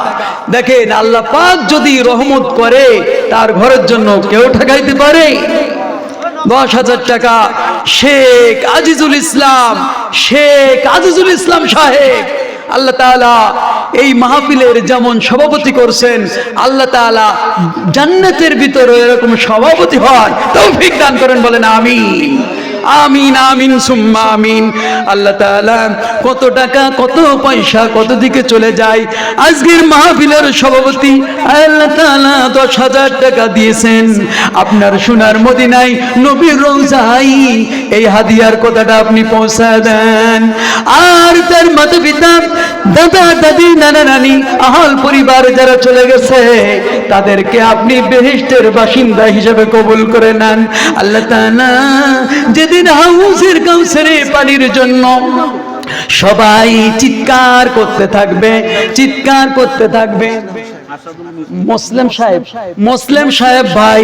দেখেন আল্লাহ পাক যদি রহমত করে, তার ঘরের জন্য কেউ ঠকাইতে পারে? 10,000 টাকা শেখ আজিজুল ইসলাম, শেখ আজিজুল ইসলাম সাহেব। আল্লাহ তাআলা এই মাহফিলের যেমন সভাপতি করছেন, আল্লাহ তাআলা জান্নাতের ভিতরে এরকম সভাপতি হওয়ার তৌফিক দান করেন, বলেন আমিন, আমিন, আমিন সুম্মা আমিন। আল্লাহ তাআলা কত টাকা, কত পয়সা কত দিকে চলে যায়। আজকের মাহফিলের সভাপতি আল্লাহ তাআলা 10,000 টাকা দিয়েছেন। আপনার সোনার মদিনায় নবীর রওজায় এই হাদিয়ার কথাটা আপনি পৌঁছায় দেন। আর তার মাতা পিতা, দাদা দাদি, নানা নানি, আহল পরিবার যারা চলে গেছে, তাদেরকে আপনি বেহেশতের বাসিন্দা হিসেবে কবুল করে নেন। আল্লাহ তাআলা যেদিন হাউজের কাউসারে পানির জন্য সবাই চিৎকার করতে থাকবে, চিৎকার করতে থাকবে। মুসলিম সাহেব ভাই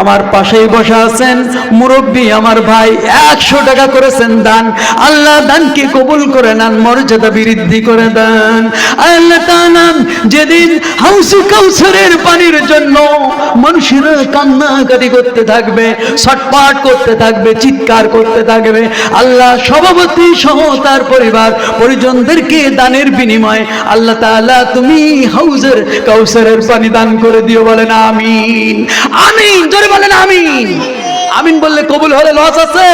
আমার পাশেই বসা আছেন, মুরব্বী আমার ভাই, 100 টাকা করেছেন দান। আল্লাহ দানকে কবুল করে নেন, মর্যাদা বৃদ্ধি করে দেন। আল্লাহ তাআলা যেদিন হাউসে কাউসারের পানির জন্য মানুষেরা কান্নাকাটি করতে থাকবে, ছটফট করতে থাকবে, চিৎকার করতে থাকবে, আল্লাহ সভাপতি সহ তার পরিবার পরিজনদেরকে দানের বিনিময়ে আল্লাহ তাআলা তুমি হাউজের কাউসারের পানি দান করে দিও, বলেন আমিন, আমিন, জোরে বলেন আমিন। আমিন বললে কবুল হলে লস আছে?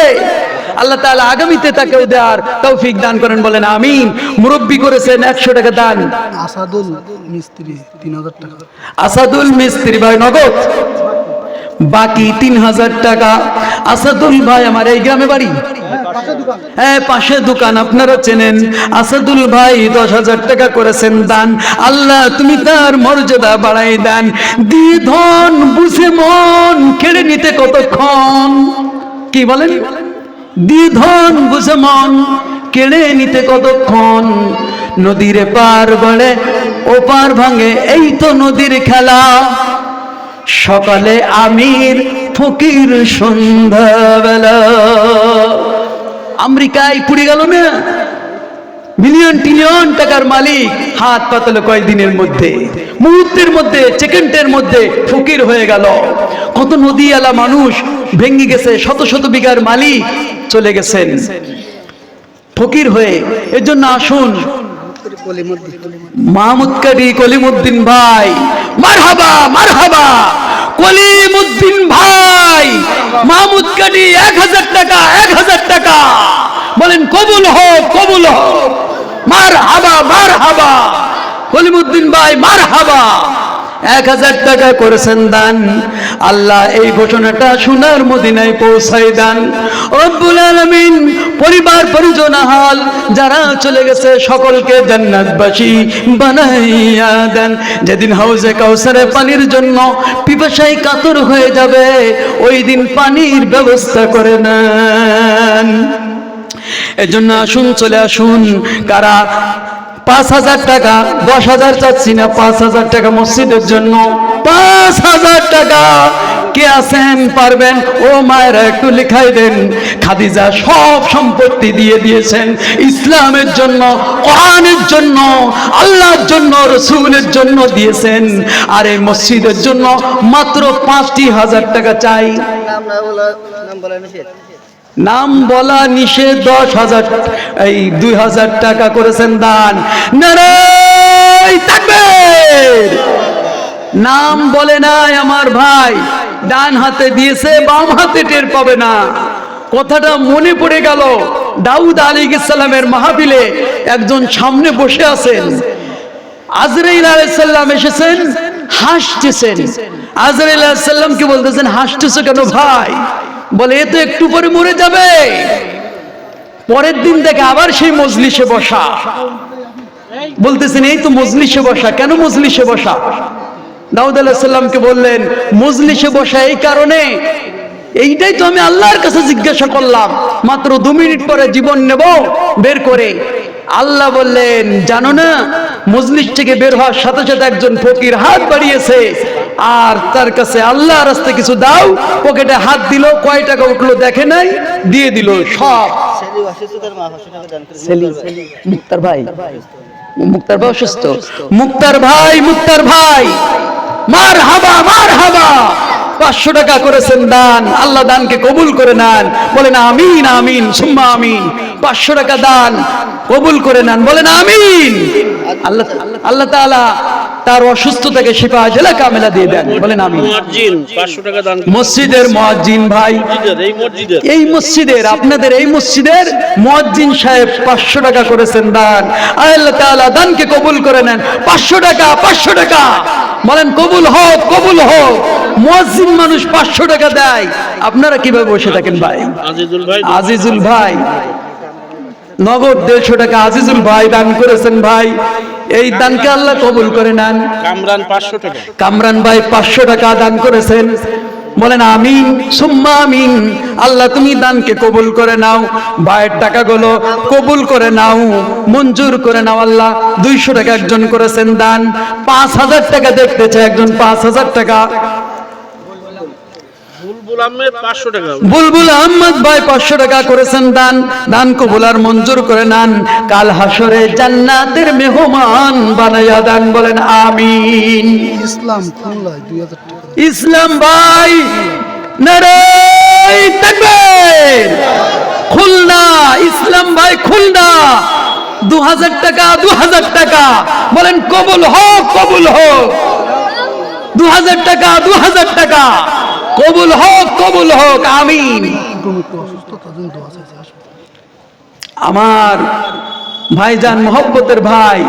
আল্লাহ তাআলা আগামীতে তাকেও দেওয়ার তৌফিক দান করেন, বলেন আমিন। মুরব্বী করেছেন 100 টাকা দান। আসাদুল মিস্ত্রি 3,000 টাকা। আসাদুল মিস্ত্রি ভাই নগদ, বাকি 3,000 টাকা। আসাদুল ভাই আমার এই গ্রামে বাড়ি, হ্যাঁ পাশে দোকান, আপনারা চেনেন। আসাদুল ভাই 10,000 টাকা করেছেন দান। আল্লাহ তুমি তার মর্যাদা বাড়াই দেন। দিয়ে ধন বুঝে মন কেড়ে নিতে কতক্ষণ, কি বলেন? দিয়ে ধন বুঝে মন কেড়ে নিতে কতক্ষণ। নদীর পার গড়ে ওপার ভাঙে, এই তো নদীর খেলা। সকালে আমির ফকির সন্ধ্যাবেলা। আমেরিকায় পুড়ে গেল না, মিলিয়ন ট্রিলিয়ন টাকার মালিক হাত পাতলো কয়েকদিনের মধ্যে, মুহূর্তের মধ্যে, সেকেন্ডের মধ্যে ফকির হয়ে গেল। কত নদীওয়ালা মানুষ ভেঙে গেছে, শত শত বিঘার মালিক চলে গেছেন ফকির হয়ে। এর জন্য আসুন মাহমুদ কারি কলিমুদ্দিন ভাই, মারহাবা মারহাবা কলিমুদ্দিন ভাই, মাহমুদ কারি 1000 টাকা, 1000 টাকা বলেন কবুল হোক, কবুল হোক, মারহাবা মারহাবা কলিমুদ্দিন ভাই, মারহাবা। 1000 টাকা করেছেন দান। আল্লাহ এই ঘোষণাটা সোনার মদিনায় পৌঁছায় দেন। রব্বুল আলামিন পরিবার পরিজন হাল যারা চলে গেছে সকলকে জান্নাতবাসী বানাইয়া দেন। যেদিন হাউজে কাউসারে পানির জন্য পিপাসায় কাতর হয়ে যাবে, ওই দিন পানির ব্যবস্থা করে নেন। এজন্য আসুন, চলে আসুন। কারা 5000 টাকা, 10,000 চাচ্ছি না, 5000 টাকা মসজিদের জন্য, 5000 টাকা কে আছেন পারবেন? ও মায়েরা একটু লিখাই দেন। খাদিজা সব সম্পত্তি দিয়ে দিয়েছেন ইসলামের জন্য, কোরআনের জন্য, আল্লাহর জন্য, রসুলের জন্য দিয়েছেন। আর এই মসজিদের জন্য মাত্র 5,000 টাকা চাই। নাম বলা নিষেধ। 10,000 এই 2,000 টাকা করেছেন দান। নারায়ে তাকবীর। নাম বলে নাই আমার ভাই, ডান হাতে দিয়েছে, বাম হাতে টের পাবে না। কথাটা মনে পড়ে গেল, দাউদ আলাইহিস সালামের মাহফিলে একজন সামনে বসে আছেন, আজরাইল আলাইহিস সালাম এসেছেন, হাসতেছেন। আজরাইল আলাইহিস সালামকে বলতেছেন, হাসতেছো কেন ভাই? বলে এ তো একটু পরে মরে যাবে। পরের দিন থেকে আবার সেই মজলিসে বসা। বলতেছেন এই তো মজলিসে বসা। কেন মজলিসে বসা? দাউদ আলাইহিস সালামকে বললেন, মজলিসে বসা এই কারণে, এইটাই তো আমি আল্লাহর কাছে জিজ্ঞাসা করলাম, মাত্র 2 মিনিট পরে জীবন নেব বের করে। আল্লাহ বললেন, জানো না মজলিস থেকে বের হওয়ার সাথে সাথে একজন ফকির হাত বাড়িয়েছে, আর তার কাছে আল্লাহ রাস্তায় কিছু দাও। পকেটে হাত দিল, কয় টাকা উঠলো দেখে নাই, দিয়ে দিল সব। মুক্তার ভাই, মুক্তার ভাই অসুস্থ, মুক্তার ভাই, মুক্তার ভাই, মারহাবা মারহাবা। 500 টাকা করেছেন দান। আল্লাহ দানকে কবুল করে নেন, বলেন আমিন আমিন সুম্মা আমিন। 500 টাকা দান কবুল করে নেন, বলেন আমিন। আল্লাহ তাআলা তার অসুস্থতাকে শিফা আজলা কামেলা দিয়ে দেন, বলেন আমিন। মুয়াজ্জিন 500 টাকা দান। মসজিদের মুয়াজ্জিন ভাই, এই মসজিদের, আপনাদের এই মসজিদের মুয়াজ্জিন সাহেব 500 টাকা করেছেন দান। আল্লাহ তাআলা দানকে কবুল করে নেন। 500 টাকা, 500 টাকা বলেন কবুল হোক, কবুল হোক। মুয়াজ্জিন মানুষ 500 টাকা দেয়, আপনারা কিভাবে বসে থাকেন ভাই? আজিজুল ভাই, আজিজুল ভাই নগদ 150 টাকা আজিজুল ভাই দান করেছেন ভাই। এই দানকে আল্লাহ কবুল করে নেন। কামরান 500 টাকা, কামরান ভাই 500 টাকা দান করেছেন, বলেন আমিন সুম্মা আমিন। আল্লাহ তুমি দানকে কবুল করে নাও, ভাইয়ের টাকাগুলো কবুল করে নাও, মঞ্জুর করে নাও আল্লাহ। 200 টাকা একজন করেছেন দান। 5,000 টাকা দেখতে চাই একজন, 5,000 টাকা। বুলবুল আহমেদ 500 টাকা, বুলবুল আহমদ ভাই 500 টাকা করেছেন দান। দান কবুল আর মঞ্জুর করে নেন। কাল হাসরে জান্নাতের মেহমান বানায়া দান, বলেন আমিন। ইসলাম খুলনায় 2,000 টাকা। ইসলাম ভাই নারায়ে তাকবীর। খুলনা, ইসলাম ভাই খুলনা 2000 টাকা, 2000 টাকা বলেন কবুল হোক, কবুল হোক। 2000 টাকা, 2000 টাকা কবুল হোক, কবুল হোক, আমিন। একটু অসুস্থ, তার জন্য দোয়া চাইছে। আমার ভাইজান মহব্বতের ভাই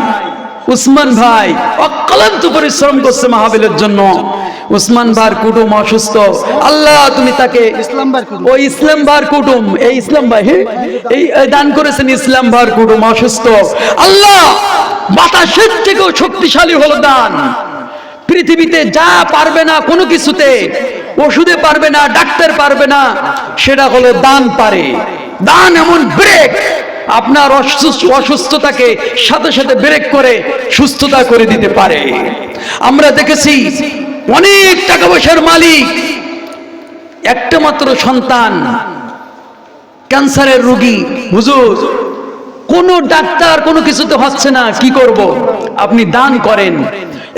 উসমান ভাই অক্লান্ত পরিশ্রম করছে মাহফিলের জন্য। উসমান ভাইয়ের কুটুম অসুস্থ, আল্লাহ তুমি তাকে ওই ইসলাম ভাইয়ের কুটুম, এই ইসলাম ভাই এই দান করেছেন। ইসলাম ভাইয়ের কুটুম অসুস্থ, আল্লাহ বাতাসের থেকেও শক্তিশালী হলো দান। পৃথিবীতে যা পারবে না কোনো কিছুতে, ওষুধে পারবে না, ডাক্তার পারবে না, সেটা হলো দান পারে। দান এমন ব্রেক, আপনার অসুস্থতাকে সাথে সাথে ব্রেক করে সুস্থতা করে দিতে পারে। আমরা দেখেছি অনেক টাকা পয়সার মালিক, একটা মাত্র সন্তান, ক্যান্সারের রোগী, হুজুর কোনো ডাক্তার কোনো কিছুতে হচ্ছে না, কি করব? আপনি দান করেন।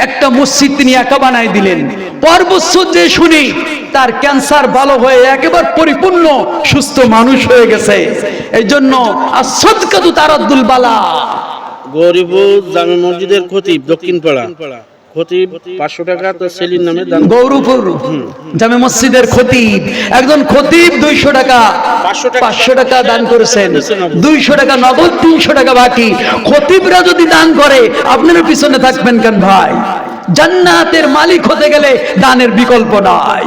একটা মসজিদ তিনি একা বানাই দিলেন, পর বছর যে শুনি তার ক্যান্সার ভালো হয়ে একেবারে পরিপূর্ণ সুস্থ মানুষ হয়ে গেছে। এই জন্য আসদকাতু তারাদ্দুল বালা। গৌরীপুর জামে মসজিদের খতিব দক্ষিণ পাড়া খতিব 500 টাকা তো সেলির নামে দান। গৌরপুর জামে মসজিদের খতিব, একজন খতিব 200 টাকা 500 টাকা দান করেছেন, 200 টাকা নগদ, 300 টাকা বাকি। খতিবরা যদি দান করে আপনারা পিছনে থাকবেন কেন ভাই? জান্নাতের মালিক হতে গেলে দানের বিকল্প নাই।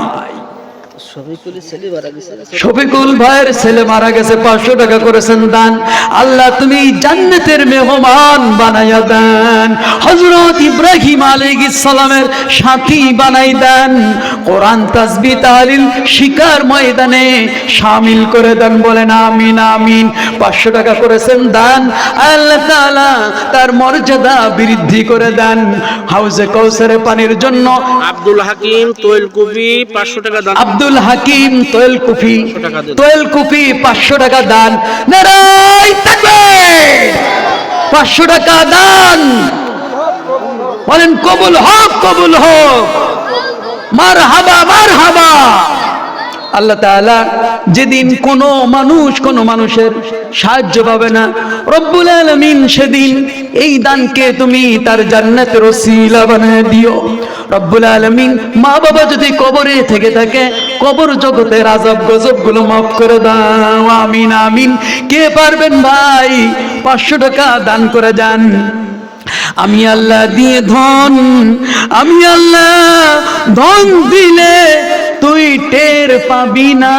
শফিকুল ভাইয়ের ছেলে মারা গেছে, 500 টাকা করেছেন দান। আল্লাহ তুমি জান্নাতের মেহমান বানাইয়া দেন, হযরত ইব্রাহিম আলাইহিস সালামের সাথী বানাই দেন, কোরআন তাসবিহ তাহলিল শিকার ময়দানে শামিল করে দেন। বলেন আমিন আমিন। 500 টাকা করেছেন দান, আল্লাহ তাআলা তার মর্যাদা বৃদ্ধি করে দেন। হাউজে কাউসারে পানির জন্য আব্দুল হাকিম তৈলকুপি 500 টাকা দান। আব্দুল হাকিম তৈলকুপি 500 টাকা দান। নারায়ে তাকবীর, 500 টাকা দান। বলেন কবুল হোক, কবুল হোক, মারহাবা মারহাবা। আল্লাহ তাআলা যেদিন কোনো মানুষের সাহায্য পাবে না, রব্বুল আলামিন সেদিন এই দানকে তুমি তার জান্নাতের ওসিলা বানিয়ে দিও। রব্বুল আলামিন মা বাবা যদি কবরে থেকে থাকে, কবর জগতের আযাব গজব গুলো মাফ করে দাও। আমিন আমিন। কে পারবেন ভাই 500 টাকা দান করে যান। আমি আল্লাহ দিয়ে ধন, আমি আল্লাহ ধন দিলে তুই টের পাবি না,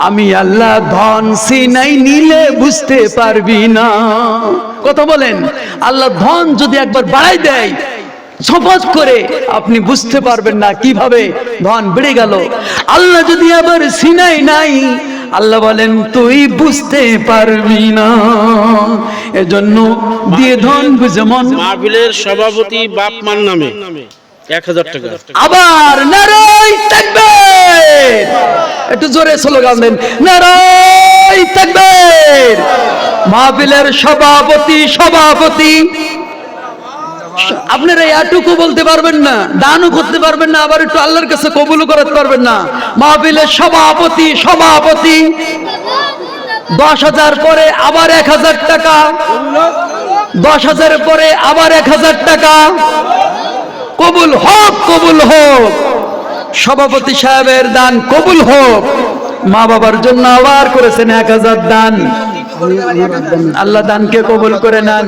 আমি আল্লাহ ধন সিনাই নিলে বুঝতে পারবি না। কথা বলেন, আল্লাহ ধন যদি একবার বাড়াই দেয় সফজ করে, আপনি বুঝতে পারবেন না কিভাবে ধন বেড়ে গেল। আল্লাহ যদি আবার সিনাই নাই, আল্লাহ বলেন তুই বুঝতে পারবি না। এজন্য দিয়ে ধন বুঝে মন। মাহফিলের সভাপতি বাপ মার নামে 1000 টাকা। আবার নারায়ে তাকবীর, একটু জোরে স্লোগান দেন, নারায়ে তাকবীর। মাহফিলের সভাপতি আপনারা এটুকু বলতে পারবেন না, দানও করতে পারবেন না, আবার একটু আল্লাহর কাছে কবুল করতে পারবেন না। মাহফিলের সভাপতি 10,000 পরে আবার 1000 টাকা, 10,000 পরে আবার 1000 টাকা। কবুল হোক, কবুল হোক। সভাপতি সাহেবের দান কবুল হোক। মা বাবার জন্য আবার করেছেন 1000 দান। আল্লাহ দানকে কবুল করে নেন।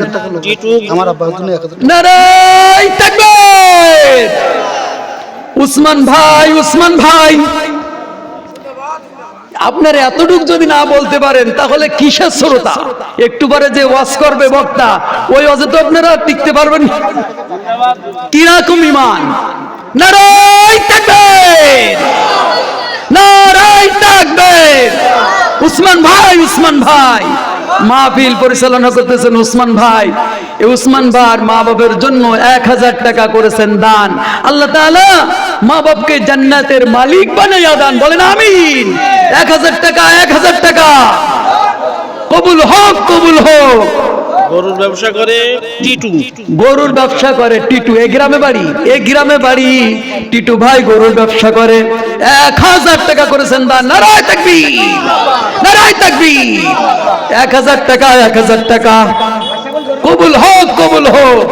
আমার আব্বার জন্য 1000 টাকা। নারায়ে তাকবীর। উসমান ভাই আপনার এতটুক যদি না বলতে পারেন তাহলে কিসের শ্রোতা? একটু পরে যে ওয়াজ করবে বক্তা, ওই ওয়াজে তো আপনারা টিকতে পারবেন না। কিরকম ঈমান? নারায়ে তাকবীর, নারায়ে তাকবীর। উসমান ভাই মাহফিল পরিচালনা করতেছেন উসমান ভাই। এই উসমান ভাইয়ের মা বাবার জন্য 1000 টাকা করেছেন দান। আল্লাহ তাআলা মা বাপকে জান্নাতের মালিক বানাইয়া দান। বলেন আমিন। 1000 টাকা, 1000 টাকা কবুল হোক, কবুল হোক। গরুর ব্যবসা করে টিটু, গরুর ব্যবসা করে টিটু, এই গ্রামে বাড়ি টিটু ভাই গরুর ব্যবসা করে। 1000 টাকা করেছেন দান। নারায়ে তাকবীর, নারায়ে তাকবীর। 1000 টাকা, 1000 টাকা কবুল হোক, কবুল হোক।